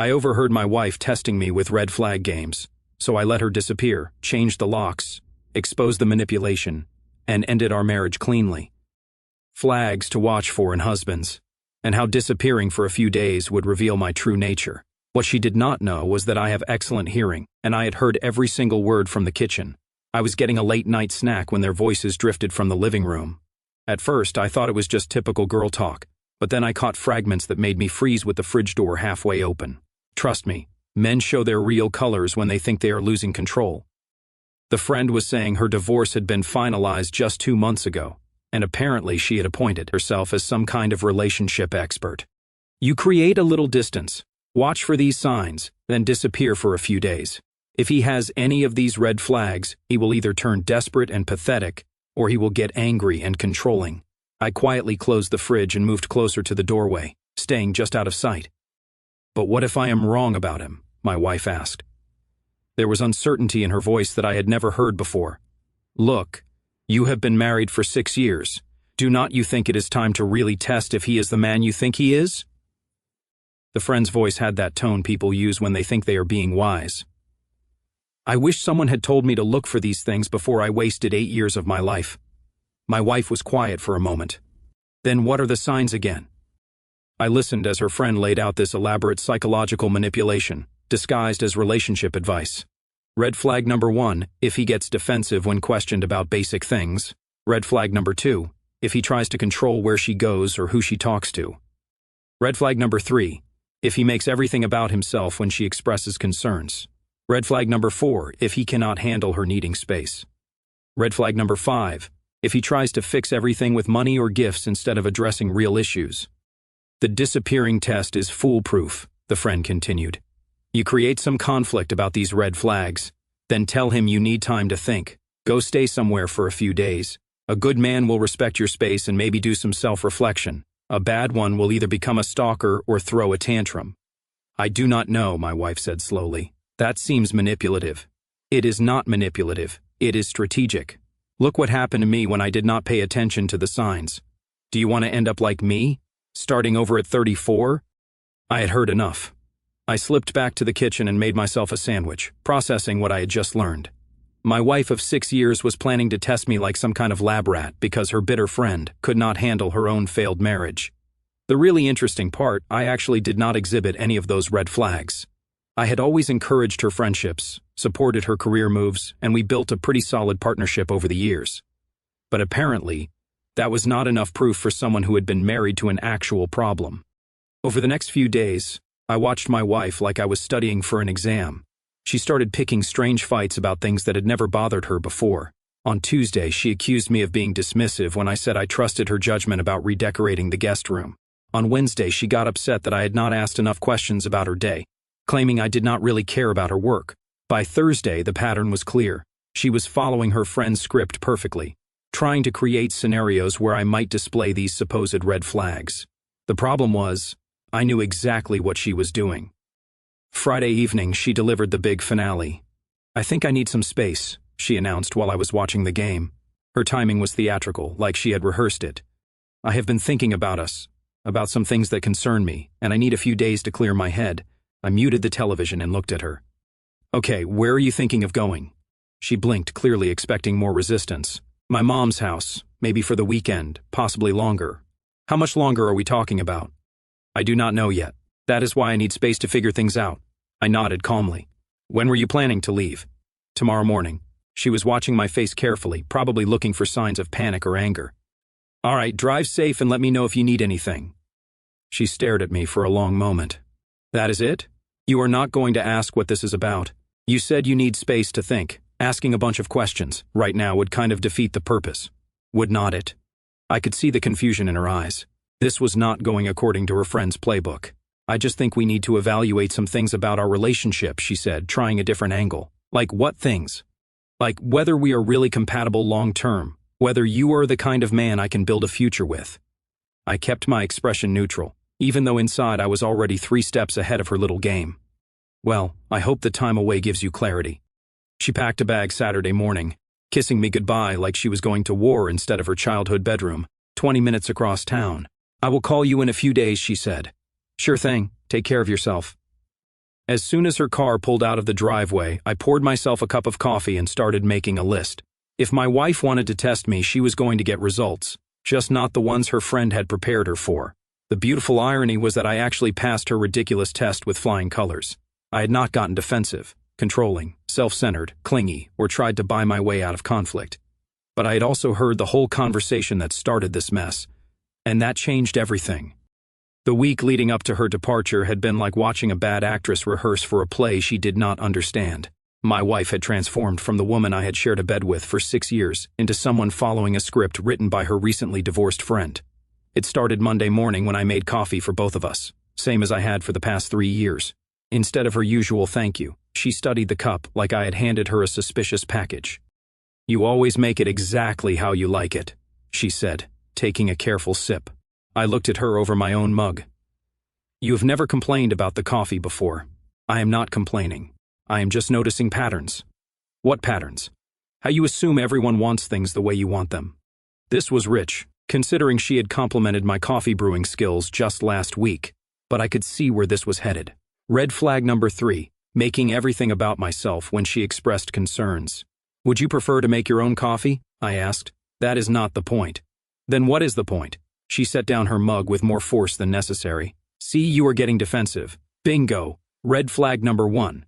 I overheard my wife testing me with red flag games, so I let her disappear, changed the locks, exposed the manipulation, and ended our marriage cleanly. Flags to watch for in husbands, and how disappearing for a few days would reveal my true nature. What she did not know was that I have excellent hearing, and I had heard every single word from the kitchen. I was getting a late-night snack when their voices drifted from the living room. At first, I thought it was just typical girl talk, but then I caught fragments that made me freeze with the fridge door halfway open. Trust me, men show their real colors when they think they are losing control. The friend was saying her divorce had been finalized just 2 months ago, and apparently she had appointed herself as some kind of relationship expert. You create a little distance, watch for these signs, then disappear for a few days. If he has any of these red flags, he will either turn desperate and pathetic, or he will get angry and controlling. I quietly closed the fridge and moved closer to the doorway, staying just out of sight. But what if I am wrong about him? My wife asked. There was uncertainty in her voice that I had never heard before. Look, you have been married for 6 years. Do not you think it is time to really test if he is the man you think he is? The friend's voice had that tone people use when they think they are being wise. I wish someone had told me to look for these things before I wasted 8 years of my life. My wife was quiet for a moment. Then what are the signs again? I listened as her friend laid out this elaborate psychological manipulation, disguised as relationship advice. Red flag number 1, if he gets defensive when questioned about basic things. Red flag number 2, if he tries to control where she goes or who she talks to. Red flag number 3, if he makes everything about himself when she expresses concerns. Red flag number 4, if he cannot handle her needing space. Red flag number 5, if he tries to fix everything with money or gifts instead of addressing real issues. The disappearing test is foolproof, the friend continued. You create some conflict about these red flags, then tell him you need time to think. Go stay somewhere for a few days. A good man will respect your space and maybe do some self-reflection. A bad one will either become a stalker or throw a tantrum. I do not know, my wife said slowly. That seems manipulative. It is not manipulative. It is strategic. Look what happened to me when I did not pay attention to the signs. Do you want to end up like me? Starting over at 34? I had heard enough. I slipped back to the kitchen and made myself a sandwich, processing what I had just learned. My wife of 6 years was planning to test me like some kind of lab rat because her bitter friend could not handle her own failed marriage. The really interesting part, I actually did not exhibit any of those red flags. I had always encouraged her friendships, supported her career moves, and we built a pretty solid partnership over the years. But apparently, that was not enough proof for someone who had been married to an actual problem. Over the next few days, I watched my wife like I was studying for an exam. She started picking strange fights about things that had never bothered her before. On Tuesday, she accused me of being dismissive when I said I trusted her judgment about redecorating the guest room. On Wednesday, she got upset that I had not asked enough questions about her day, claiming I did not really care about her work. By Thursday, the pattern was clear. She was following her friend's script perfectly, trying to create scenarios where I might display these supposed red flags. The problem was, I knew exactly what she was doing. Friday evening, she delivered the big finale. I think I need some space, she announced while I was watching the game. Her timing was theatrical, like she had rehearsed it. I have been thinking about us, about some things that concern me, and I need a few days to clear my head. I muted the television and looked at her. Okay, where are you thinking of going? She blinked, clearly expecting more resistance. My mom's house, maybe for the weekend, possibly longer. How much longer are we talking about? I do not know yet. That is why I need space to figure things out. I nodded calmly. When were you planning to leave? Tomorrow morning. She was watching my face carefully, probably looking for signs of panic or anger. All right, drive safe and let me know if you need anything. She stared at me for a long moment. That is it? You are not going to ask what this is about. You said you need space to think. Asking a bunch of questions right now would kind of defeat the purpose. Would not it? I could see the confusion in her eyes. This was not going according to her friend's playbook. I just think we need to evaluate some things about our relationship, she said, trying a different angle. Like what things? Like whether we are really compatible long-term, whether you are the kind of man I can build a future with. I kept my expression neutral, even though inside I was already 3 steps ahead of her little game. Well, I hope the time away gives you clarity. She packed a bag Saturday morning, kissing me goodbye like she was going to war instead of her childhood bedroom, 20 minutes across town. I will call you in a few days, she said. Sure thing. Take care of yourself. As soon as her car pulled out of the driveway, I poured myself a cup of coffee and started making a list. If my wife wanted to test me, she was going to get results, just not the ones her friend had prepared her for. The beautiful irony was that I actually passed her ridiculous test with flying colors. I had not gotten defensive, controlling, self-centered, clingy, or tried to buy my way out of conflict. But I had also heard the whole conversation that started this mess, and that changed everything. The week leading up to her departure had been like watching a bad actress rehearse for a play she did not understand. My wife had transformed from the woman I had shared a bed with for 6 years into someone following a script written by her recently divorced friend. It started Monday morning when I made coffee for both of us, same as I had for the past 3 years. Instead of her usual thank you, she studied the cup like I had handed her a suspicious package. "You always make it exactly how you like it," she said, taking a careful sip. I looked at her over my own mug. "You have never complained about the coffee before." "I am not complaining. I am just noticing patterns." "What patterns?" "How you assume everyone wants things the way you want them." This was rich, considering she had complimented my coffee brewing skills just last week, but I could see where this was headed. Red flag number 3, making everything about myself when she expressed concerns. "Would you prefer to make your own coffee?" I asked. "That is not the point." "Then what is the point?" She set down her mug with more force than necessary. "See, you are getting defensive. Bingo. Red flag number 1.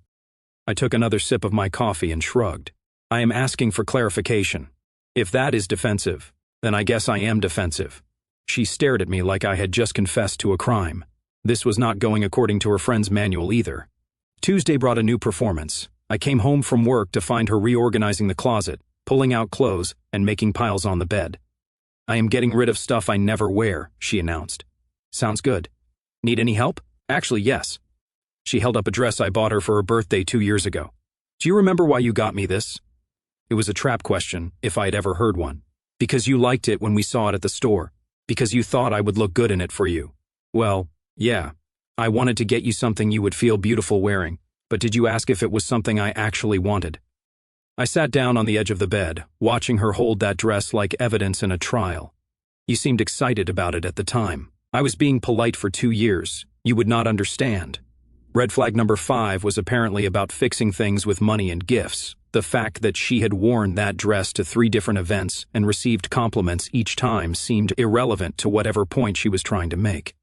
I took another sip of my coffee and shrugged. "I am asking for clarification. If that is defensive, then I guess I am defensive." She stared at me like I had just confessed to a crime. This was not going according to her friend's manual either. Tuesday brought a new performance. I came home from work to find her reorganizing the closet, pulling out clothes, and making piles on the bed. "I am getting rid of stuff I never wear," she announced. "Sounds good. Need any help?" "Actually, yes." She held up a dress I bought her for her birthday 2 years ago. "Do you remember why you got me this?" It was a trap question, if I had ever heard one. "Because you liked it when we saw it at the store. Because you thought I would look good in it for you." "Well, yeah. I wanted to get you something you would feel beautiful wearing, but did you ask if it was something I actually wanted?" I sat down on the edge of the bed, watching her hold that dress like evidence in a trial. "You seemed excited about it at the time. I was being polite for 2 years. You would not understand." Red flag number 5 was apparently about fixing things with money and gifts. The fact that she had worn that dress to 3 different events and received compliments each time seemed irrelevant to whatever point she was trying to make.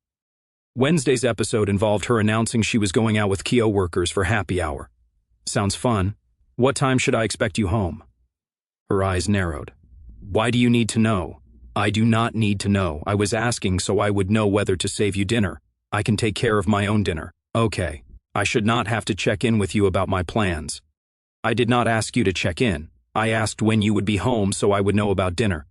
Wednesday's episode involved her announcing she was going out with coworkers for happy hour. "Sounds fun. What time should I expect you home?" Her eyes narrowed. "Why do you need to know?" "I do not need to know. I was asking so I would know whether to save you dinner. I can take care of my own dinner." "Okay. I should not have to check in with you about my plans." "I did not ask you to check in. I asked when you would be home so I would know about dinner."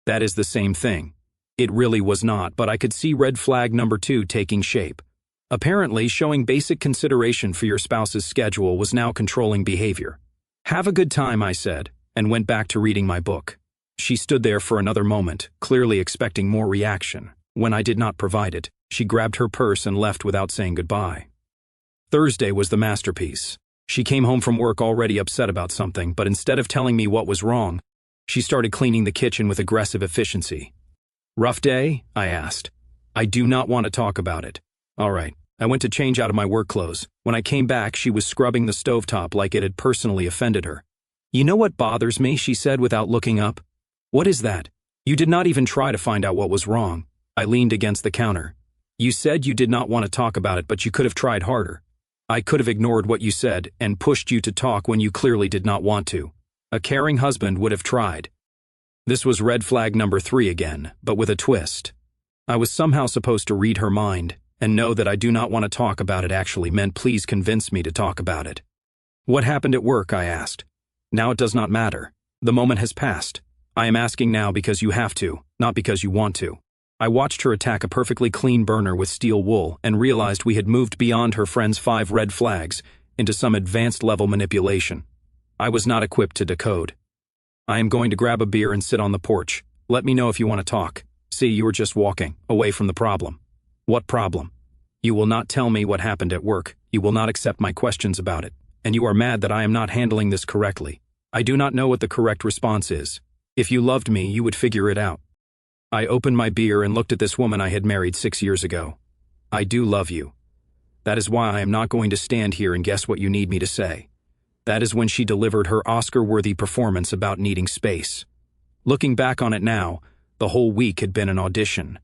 "That is the same thing." It really was not, but I could see red flag number 2 taking shape. Apparently, showing basic consideration for your spouse's schedule was now controlling behavior. "Have a good time," I said, and went back to reading my book. She stood there for another moment, clearly expecting more reaction. When I did not provide it, she grabbed her purse and left without saying goodbye. Thursday was the masterpiece. She came home from work already upset about something, but instead of telling me what was wrong, she started cleaning the kitchen with aggressive efficiency. "Rough day?" I asked. "I do not want to talk about it." "All right." I went to change out of my work clothes. When I came back, she was scrubbing the stovetop like it had personally offended her. "You know what bothers me?" she said without looking up. "What is that?" "You did not even try to find out what was wrong." I leaned against the counter. "You said you did not want to talk about it, but you could have tried harder." "I could have ignored what you said and pushed you to talk when you clearly did not want to. A caring husband would have tried." This was red flag number 3 again, but with a twist. I was somehow supposed to read her mind and know that I do not want to talk about it actually meant please convince me to talk about it. "What happened at work?" I asked. "Now it does not matter. The moment has passed. I am asking now because you have to, not because you want to." I watched her attack a perfectly clean burner with steel wool and realized we had moved beyond her friend's 5 red flags into some advanced level manipulation. I was not equipped to decode. "I am going to grab a beer and sit on the porch. Let me know if you want to talk. See, you were just walking away from the problem." "What problem?" "You will not tell me what happened at work. You will not accept my questions about it. And you are mad that I am not handling this correctly. I do not know what the correct response is. If you loved me, you would figure it out." I opened my beer and looked at this woman I had married 6 years ago. "I do love you." That is why I am not going to stand here and guess what you need me to say. That is when she delivered her Oscar-worthy performance about needing space. Looking back on it now, the whole week had been an audition.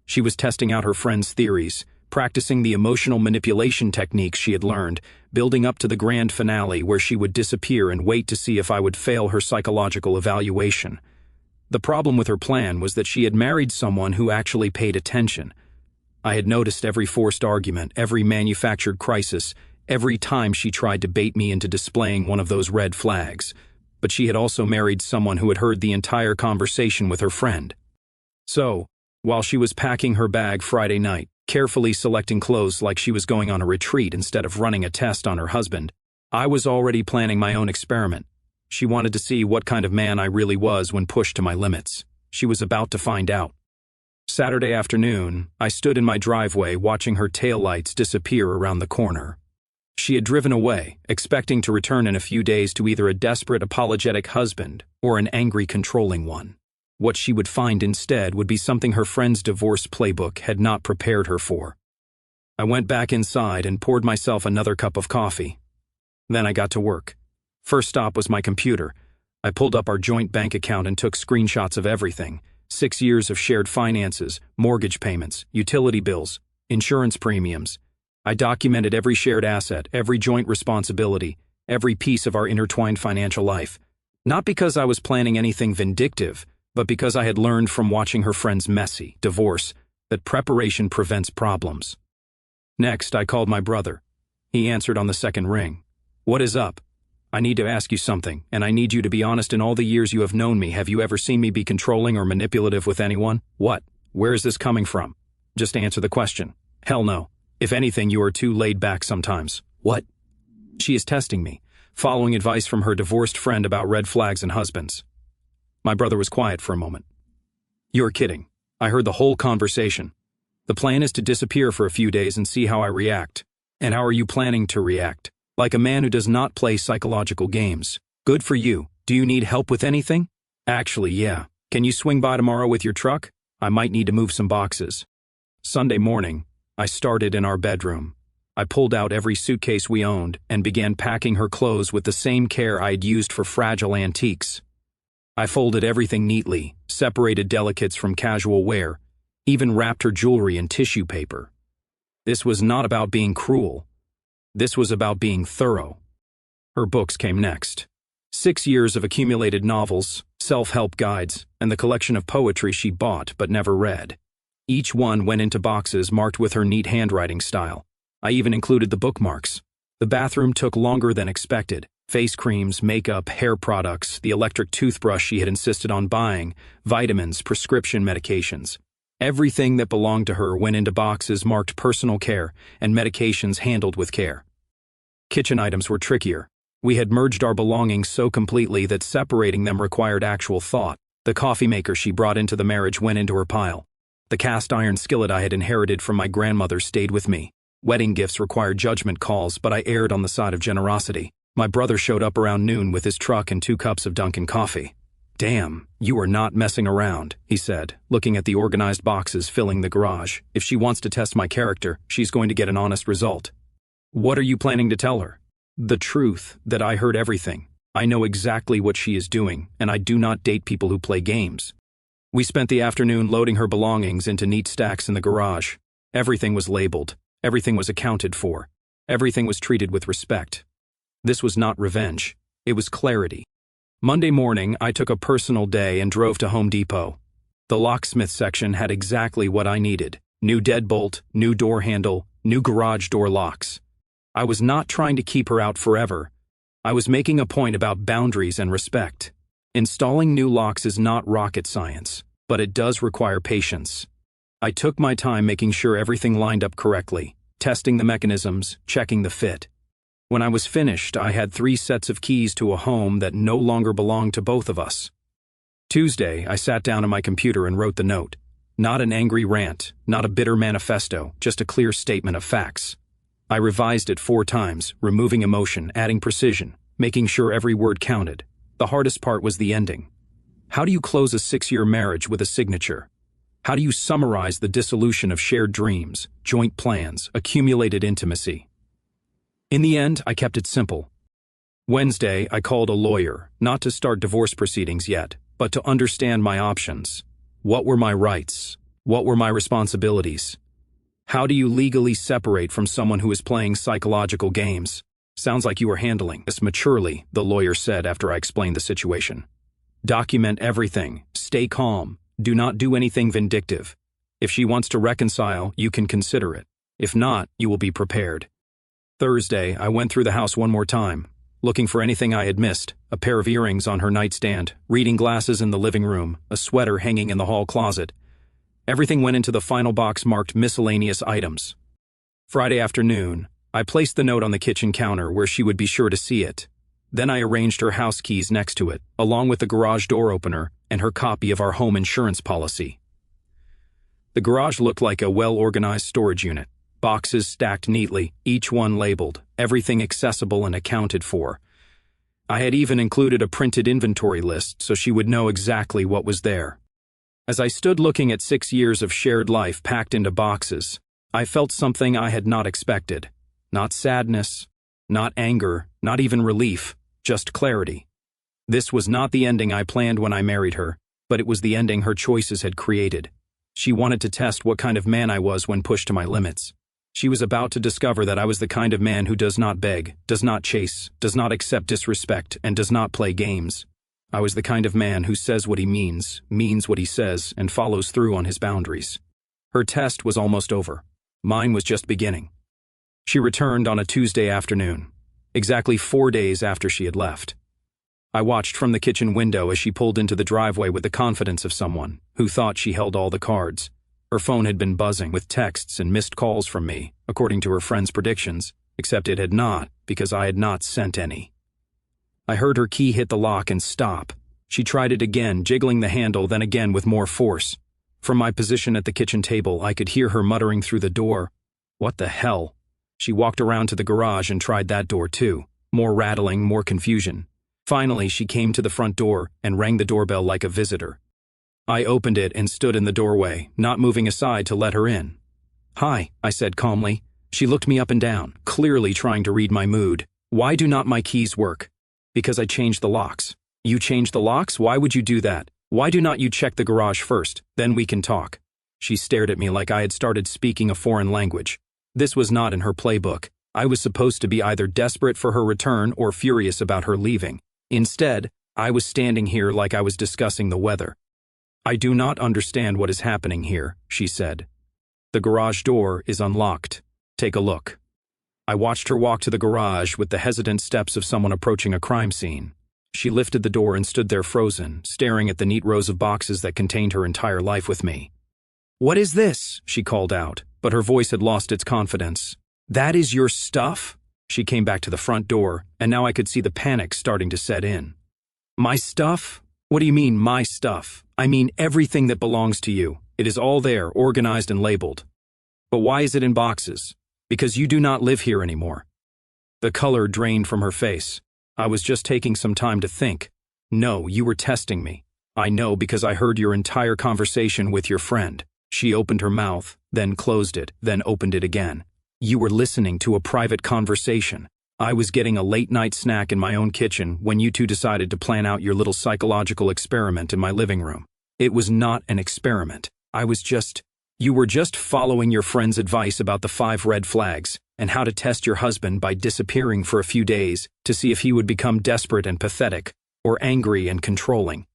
She was testing out her friend's theories, practicing the emotional manipulation techniques she had learned, building up to the grand finale where she would disappear and wait to see if I would fail her psychological evaluation. The problem with her plan was that she had married someone who actually paid attention. I had noticed every forced argument, every manufactured crisis, every time she tried to bait me into displaying one of those red flags. But she had also married someone who had heard the entire conversation with her friend. So, while she was packing her bag Friday night, carefully selecting clothes like she was going on a retreat instead of running a test on her husband, I was already planning my own experiment. She wanted to see what kind of man I really was when pushed to my limits. She was about to find out. Saturday afternoon, I stood in my driveway watching her taillights disappear around the corner. She had driven away, expecting to return in a few days to either a desperate, apologetic husband or an angry, controlling one. What she would find instead would be something her friend's divorce playbook had not prepared her for. I went back inside and poured myself another cup of coffee. Then I got to work. First stop was my computer. I pulled up our joint bank account and took screenshots of everything. 6 years of shared finances, mortgage payments, utility bills, insurance premiums. I documented every shared asset, every joint responsibility, every piece of our intertwined financial life. Not because I was planning anything vindictive, but because I had learned from watching her friend's messy divorce that preparation prevents problems. Next, I called my brother. He answered on the second ring. "What is up? I need to ask you something, and I need you to be honest. In all the years you have known me, have you ever seen me be controlling or manipulative with anyone? What? Where is this coming from? Just answer the question." "Hell no. If anything, you are too laid back sometimes." "What?" She is testing me, following advice from her divorced friend about red flags and husbands. My brother was quiet for a moment. "You're kidding. I heard the whole conversation. The plan is to disappear for a few days and see how I react." "And how are you planning to react?" "Like a man who does not play psychological games." "Good for you. Do you need help with anything?" "Actually, yeah. Can you swing by tomorrow with your truck? I might need to move some boxes." Sunday morning, I started in our bedroom. I pulled out every suitcase we owned and began packing her clothes with the same care I'd used for fragile antiques. I folded everything neatly, separated delicates from casual wear, even wrapped her jewelry in tissue paper. This was not about being cruel. This was about being thorough. Her books came next. 6 years of accumulated novels, self-help guides, and the collection of poetry she bought but never read. Each one went into boxes marked with her neat handwriting style. I even included the bookmarks. The bathroom took longer than expected. Face creams, makeup, hair products, the electric toothbrush she had insisted on buying, vitamins, prescription medications. Everything that belonged to her went into boxes marked personal care and medications handled with care. Kitchen items were trickier. We had merged our belongings so completely that separating them required actual thought. The coffee maker she brought into the marriage went into her pile. The cast iron skillet I had inherited from my grandmother stayed with me. Wedding gifts required judgment calls, but I erred on the side of generosity. My brother showed up around noon with his truck and 2 cups of Dunkin' coffee. "Damn, you are not messing around," he said, looking at the organized boxes filling the garage. "If she wants to test my character, she's going to get an honest result." "What are you planning to tell her?" "The truth, that I heard everything. I know exactly what she is doing, and I do not date people who play games." We spent the afternoon loading her belongings into neat stacks in the garage. Everything was labeled. Everything was accounted for. Everything was treated with respect. This was not revenge. It was clarity. Monday morning, I took a personal day and drove to Home Depot. The locksmith section had exactly what I needed. New deadbolt, new door handle, new garage door locks. I was not trying to keep her out forever. I was making a point about boundaries and respect. Installing new locks is not rocket science, but it does require patience. I took my time making sure everything lined up correctly, testing the mechanisms, checking the fit. When I was finished, I had 3 sets of keys to a home that no longer belonged to both of us. Tuesday, I sat down at my computer and wrote the note. Not an angry rant, not a bitter manifesto, just a clear statement of facts. I revised it 4 times, removing emotion, adding precision, making sure every word counted. The hardest part was the ending. How do you close a 6-year marriage with a signature? How do you summarize the dissolution of shared dreams, joint plans, accumulated intimacy? In the end, I kept it simple. Wednesday, I called a lawyer, not to start divorce proceedings yet, but to understand my options. What were my rights? What were my responsibilities? How do you legally separate from someone who is playing psychological games? Sounds like you are handling this maturely, the lawyer said after I explained the situation. Document everything. Stay calm. Do not do anything vindictive. If she wants to reconcile, you can consider it. If not, you will be prepared. Thursday, I went through the house one more time, looking for anything I had missed: a pair of earrings on her nightstand, reading glasses in the living room, a sweater hanging in the hall closet. Everything went into the final box marked miscellaneous items. Friday afternoon, I placed the note on the kitchen counter where she would be sure to see it. Then I arranged her house keys next to it, along with the garage door opener and her copy of our home insurance policy. The garage looked like a well-organized storage unit. Boxes stacked neatly, each one labeled, everything accessible and accounted for. I had even included a printed inventory list so she would know exactly what was there. As I stood looking at 6 years of shared life packed into boxes, I felt something I had not expected. Not sadness, not anger, not even relief, just clarity. This was not the ending I planned when I married her, but it was the ending her choices had created. She wanted to test what kind of man I was when pushed to my limits. She was about to discover that I was the kind of man who does not beg, does not chase, does not accept disrespect, and does not play games. I was the kind of man who says what he means what he says, and follows through on his boundaries. Her test was almost over. Mine was just beginning. She returned on a Tuesday afternoon, exactly 4 days after she had left. I watched from the kitchen window as she pulled into the driveway with the confidence of someone who thought she held all the cards. Her phone had been buzzing with texts and missed calls from me, according to her friend's predictions, except it had not, because I had not sent any. I heard her key hit the lock and stop. She tried it again, jiggling the handle, then again with more force. From my position at the kitchen table, I could hear her muttering through the door, "What the hell?" She walked around to the garage and tried that door too. More rattling, more confusion. Finally, she came to the front door and rang the doorbell like a visitor. I opened it and stood in the doorway, not moving aside to let her in. "Hi," I said calmly. She looked me up and down, clearly trying to read my mood. "Why do not my keys work?" "Because I changed the locks." "You changed the locks? Why would you do that? Why do not you check the garage first? Then we can talk." She stared at me like I had started speaking a foreign language. This was not in her playbook. I was supposed to be either desperate for her return or furious about her leaving. Instead, I was standing here like I was discussing the weather. "I do not understand what is happening here," she said. "The garage door is unlocked. Take a look." I watched her walk to the garage with the hesitant steps of someone approaching a crime scene. She lifted the door and stood there frozen, staring at the neat rows of boxes that contained her entire life with me. "What is this?" she called out, but her voice had lost its confidence. "That is your stuff?" She came back to the front door, and now I could see the panic starting to set in. "My stuff? What do you mean, my stuff? I mean everything that belongs to you. It is all there, organized and labeled. But why is it in boxes? Because you do not live here anymore." The color drained from her face. "I was just taking some time to think." "No, you were testing me." "I know because I heard your entire conversation with your friend." She opened her mouth, then closed it, then opened it again. "You were listening to a private conversation. I was getting a late-night snack in my own kitchen when you two decided to plan out your little psychological experiment in my living room. It was not an experiment. You were just following your friend's advice about the 5 red flags and how to test your husband by disappearing for a few days to see if he would become desperate and pathetic, or angry and controlling."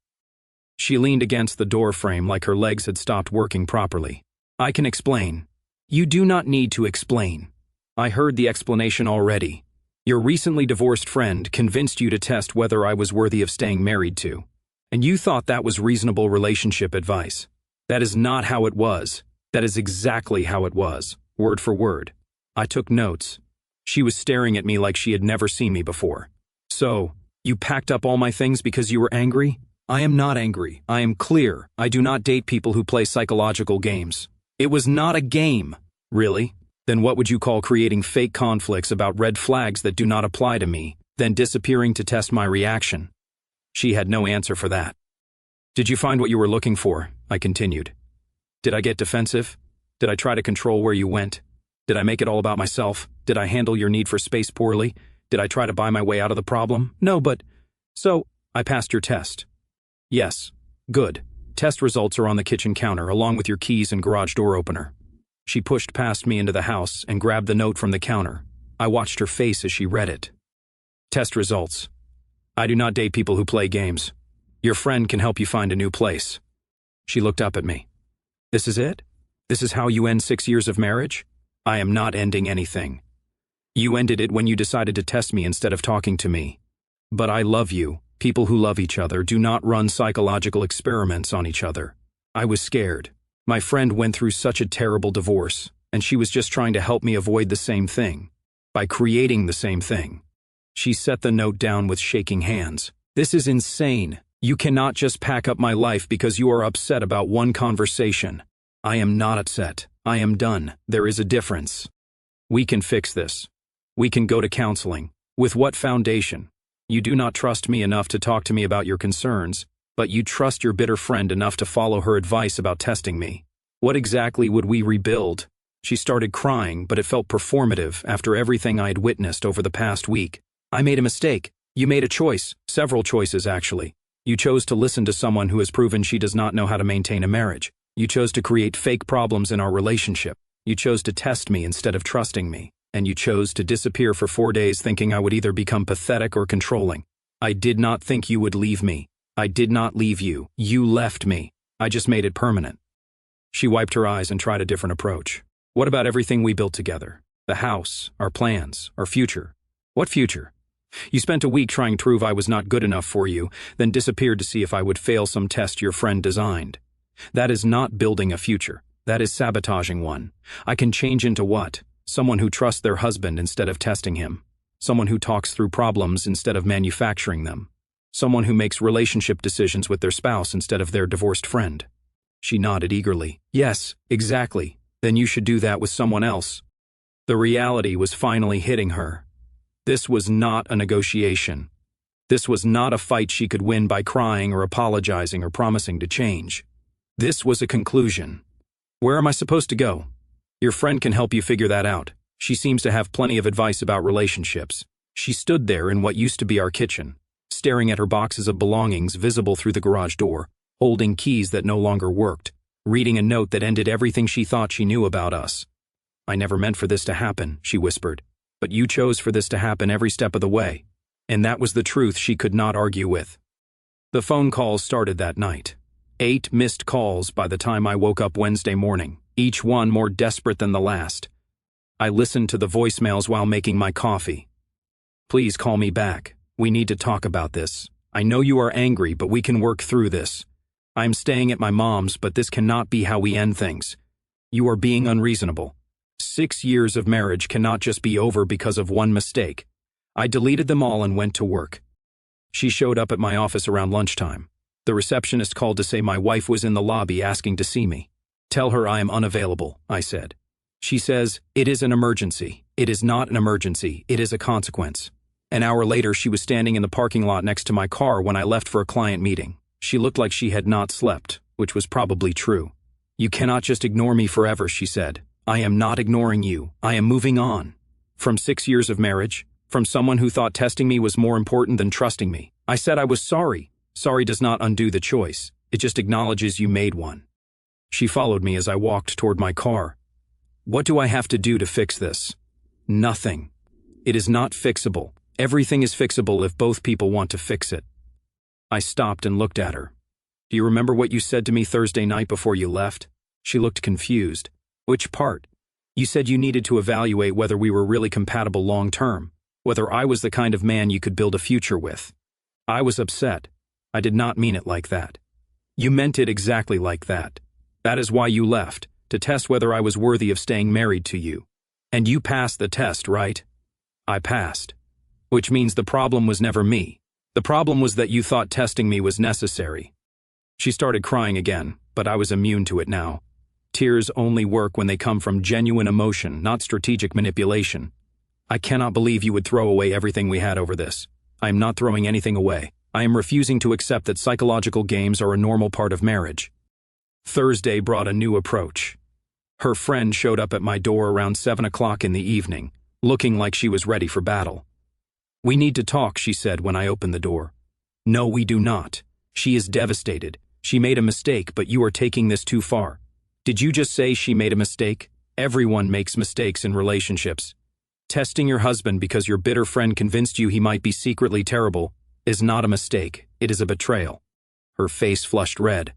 She leaned against the door frame like her legs had stopped working properly. "I can explain." "You do not need to explain. I heard the explanation already. Your recently divorced friend convinced you to test whether I was worthy of staying married to. And you thought that was reasonable relationship advice. That is not how it was. That is exactly how it was, word for word. I took notes. She was staring at me like she had never seen me before. "So, you packed up all my things because you were angry?" "I am not angry. I am clear. I do not date people who play psychological games." "It was not a game." "Really? Then what would you call creating fake conflicts about red flags that do not apply to me, then disappearing to test my reaction?" She had no answer for that. "Did you find what you were looking for?" I continued. Did I get defensive? Did I try to control where you went? Did I make it all about myself? Did I handle your need for space poorly? Did I try to buy my way out of the problem? No, but... So, I passed your test. Yes. Good. Test results are on the kitchen counter, along with your keys and garage door opener. She pushed past me into the house and grabbed the note from the counter. I watched her face as she read it. Test results. I do not date people who play games. Your friend can help you find a new place. She looked up at me. This is it? This is how you end 6 years of marriage? I am not ending anything. You ended it when you decided to test me instead of talking to me. But I love you. People who love each other do not run psychological experiments on each other. I was scared. My friend went through such a terrible divorce, and she was just trying to help me avoid the same thing. By creating the same thing. She set the note down with shaking hands. This is insane. You cannot just pack up my life because you are upset about one conversation. I am not upset. I am done. There is a difference. We can fix this. We can go to counseling. With what foundation? You do not trust me enough to talk to me about your concerns, but you trust your bitter friend enough to follow her advice about testing me. What exactly would we rebuild? She started crying, but it felt performative after everything I had witnessed over the past week. I made a mistake. You made a choice. Several choices, actually. You chose to listen to someone who has proven she does not know how to maintain a marriage. You chose to create fake problems in our relationship. You chose to test me instead of trusting me. And you chose to disappear for 4 days thinking I would either become pathetic or controlling. I did not think you would leave me. I did not leave you. You left me. I just made it permanent. She wiped her eyes and tried a different approach. What about everything we built together? The house, our plans, our future. What future? You spent a week trying to prove I was not good enough for you, then disappeared to see if I would fail some test your friend designed. That is not building a future. That is sabotaging one. I can change into what? Someone who trusts their husband instead of testing him. Someone who talks through problems instead of manufacturing them. Someone who makes relationship decisions with their spouse instead of their divorced friend. She nodded eagerly. Yes, exactly. Then you should do that with someone else. The reality was finally hitting her. This was not a negotiation. This was not a fight she could win by crying or apologizing or promising to change. This was a conclusion. Where am I supposed to go? Your friend can help you figure that out. She seems to have plenty of advice about relationships. She stood there in what used to be our kitchen, staring at her boxes of belongings visible through the garage door, holding keys that no longer worked, reading a note that ended everything she thought she knew about us. I never meant for this to happen, she whispered, but you chose for this to happen every step of the way. And that was the truth she could not argue with. The phone calls started that night. 8 missed calls by the time I woke up Wednesday morning, each one more desperate than the last. I listened to the voicemails while making my coffee. Please call me back. We need to talk about this. I know you are angry, but we can work through this. I'm staying at my mom's, but this cannot be how we end things. You are being unreasonable. 6 years of marriage cannot just be over because of one mistake. I deleted them all and went to work. She showed up at my office around lunchtime. The receptionist called to say my wife was in the lobby asking to see me. Tell her I am unavailable, I said. She says, it is an emergency. It is not an emergency. It is a consequence. An hour later, she was standing in the parking lot next to my car when I left for a client meeting. She looked like she had not slept, which was probably true. You cannot just ignore me forever, she said. I am not ignoring you. I am moving on. From 6 years of marriage, from someone who thought testing me was more important than trusting me. I said I was sorry. Sorry does not undo the choice. It just acknowledges you made one. She followed me as I walked toward my car. What do I have to do to fix this? Nothing. It is not fixable. Everything is fixable if both people want to fix it. I stopped and looked at her. Do you remember what you said to me Thursday night before you left? She looked confused. Which part? You said you needed to evaluate whether we were really compatible long-term, whether I was the kind of man you could build a future with. I was upset. I did not mean it like that. You meant it exactly like that. That is why you left, to test whether I was worthy of staying married to you. And you passed the test, right? I passed. Which means the problem was never me. The problem was that you thought testing me was necessary. She started crying again, but I was immune to it now. Tears only work when they come from genuine emotion, not strategic manipulation. I cannot believe you would throw away everything we had over this. I am not throwing anything away. I am refusing to accept that psychological games are a normal part of marriage. Thursday brought a new approach. Her friend showed up at my door around 7 o'clock in the evening, looking like she was ready for battle. "We need to talk," she said when I opened the door. "No, we do not. She is devastated. She made a mistake, but you are taking this too far." "Did you just say she made a mistake? Everyone makes mistakes in relationships. Testing your husband because your bitter friend convinced you he might be secretly terrible is not a mistake, it is a betrayal." Her face flushed red.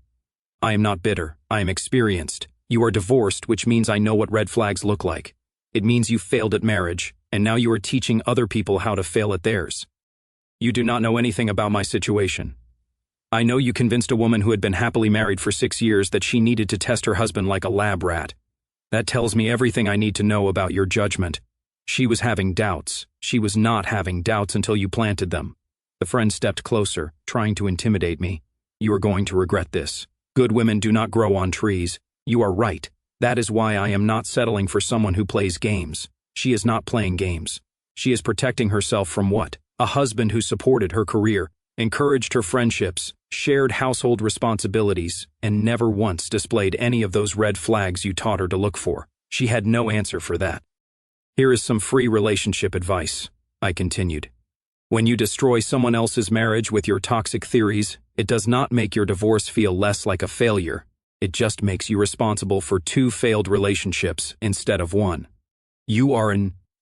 "I am not bitter, I am experienced. You are divorced, which means I know what red flags look like. It means you failed at marriage, and now you are teaching other people how to fail at theirs. You do not know anything about my situation. I know you convinced a woman who had been happily married for 6 years that she needed to test her husband like a lab rat. That tells me everything I need to know about your judgment. She was having doubts. She was not having doubts until you planted them." The friend stepped closer, trying to intimidate me. "You are going to regret this. Good women do not grow on trees. You are right. That is why I am not settling for someone who plays games. She is not playing games. She is protecting herself from what? A husband who supported her career, encouraged her friendships, shared household responsibilities, and never once displayed any of those red flags you taught her to look for. She had no answer for that. Here is some free relationship advice," I continued. "When you destroy someone else's marriage with your toxic theories, it does not make your divorce feel less like a failure. It just makes you responsible for 2 failed relationships instead of 1.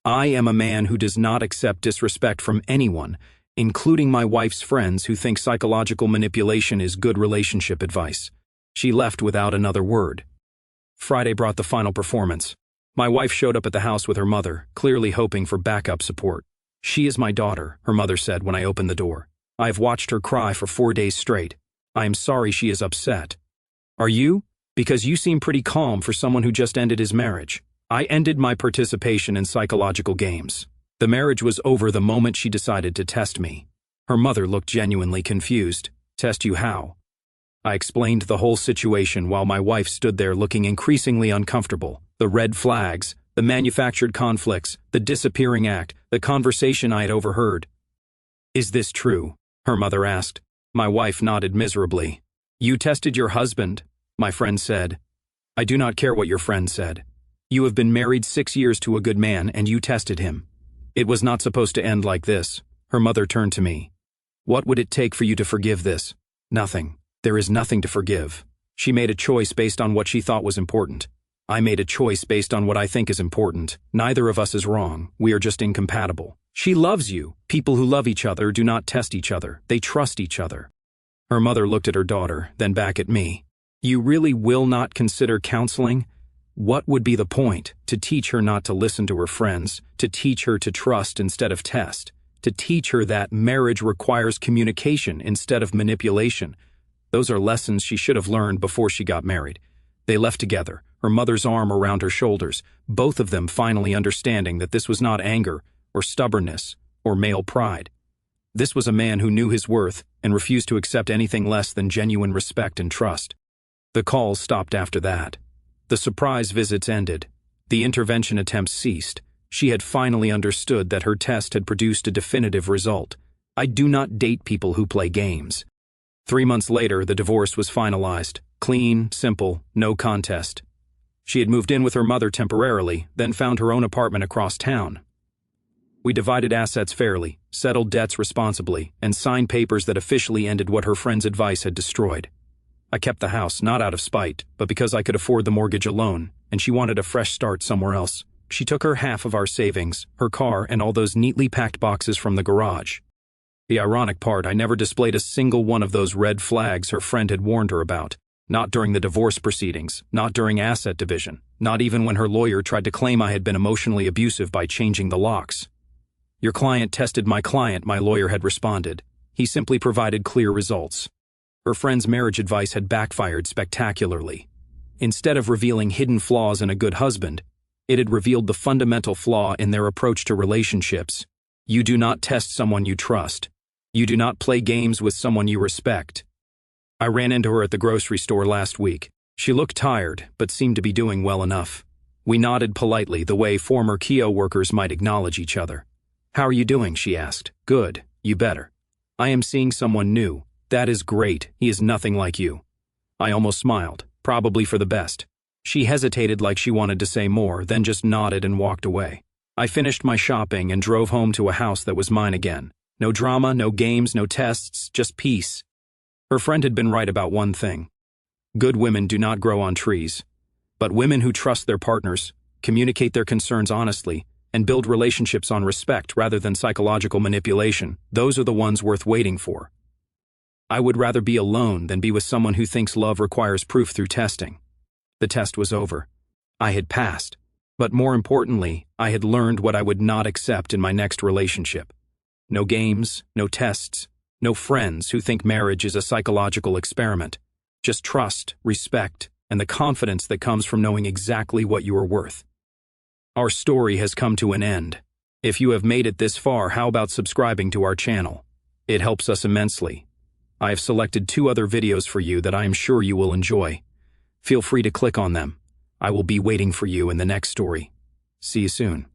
I am a man who does not accept disrespect from anyone, including my wife's friends who think psychological manipulation is good relationship advice." She left without another word. Friday brought the final performance. My wife showed up at the house with her mother, clearly hoping for backup support. "She is my daughter," her mother said when I opened the door. "I have watched her cry for 4 days straight. I am sorry she is upset." "Are you? Because you seem pretty calm for someone who just ended his marriage." "I ended my participation in psychological games. The marriage was over the moment she decided to test me." Her mother looked genuinely confused. "Test you how?" I explained the whole situation while my wife stood there looking increasingly uncomfortable. The red flags, the manufactured conflicts, the disappearing act, the conversation I had overheard. "Is this true?" her mother asked. My wife nodded miserably. "You tested your husband," my friend said. "I do not care what your friend said. You have been married 6 years to a good man and you tested him. It was not supposed to end like this." Her mother turned to me. "What would it take for you to forgive this?" "Nothing. There is nothing to forgive. She made a choice based on what she thought was important. I made a choice based on what I think is important. Neither of us is wrong. We are just incompatible. She loves you. People who love each other do not test each other. They trust each other." Her mother looked at her daughter, then back at me. "You really will not consider counseling? What would be the point? To teach her not to listen to her friends, to teach her to trust instead of test, to teach her that marriage requires communication instead of manipulation. Those are lessons she should have learned before she got married." They left together, her mother's arm around her shoulders, both of them finally understanding that this was not anger or stubbornness or male pride. This was a man who knew his worth and refused to accept anything less than genuine respect and trust. The calls stopped after that. The surprise visits ended. The intervention attempts ceased. She had finally understood that her test had produced a definitive result. I do not date people who play games. 3 months later, the divorce was finalized. Clean, simple, no contest. She had moved in with her mother temporarily, then found her own apartment across town. We divided assets fairly, settled debts responsibly, and signed papers that officially ended what her friend's advice had destroyed. I kept the house, not out of spite, but because I could afford the mortgage alone, and she wanted a fresh start somewhere else. She took her half of our savings, her car, and all those neatly packed boxes from the garage. The ironic part, I never displayed a single one of those red flags her friend had warned her about. Not during the divorce proceedings, not during asset division, not even when her lawyer tried to claim I had been emotionally abusive by changing the locks. "Your client tested my client," my lawyer had responded. He simply provided clear results. Her friend's marriage advice had backfired spectacularly. Instead of revealing hidden flaws in a good husband, it had revealed the fundamental flaw in their approach to relationships. You do not test someone you trust. You do not play games with someone you respect. I ran into her at the grocery store last week. She looked tired, but seemed to be doing well enough. We nodded politely, the way former Kio workers might acknowledge each other. "How are you doing?" she asked. "Good, you better." "I am seeing someone new." "That is great, he is nothing like you." I almost smiled. Probably for the best. She hesitated like she wanted to say more, then just nodded and walked away. I finished my shopping and drove home to a house that was mine again. No drama, no games, no tests, just peace. Her friend had been right about one thing. Good women do not grow on trees. But women who trust their partners, communicate their concerns honestly, and build relationships on respect rather than psychological manipulation, those are the ones worth waiting for. I would rather be alone than be with someone who thinks love requires proof through testing. The test was over. I had passed. But more importantly, I had learned what I would not accept in my next relationship. No games, no tests, no friends who think marriage is a psychological experiment. Just trust, respect, and the confidence that comes from knowing exactly what you are worth. Our story has come to an end. If you have made it this far, how about subscribing to our channel? It helps us immensely. I have selected 2 other videos for you that I am sure you will enjoy. Feel free to click on them. I will be waiting for you in the next story. See you soon.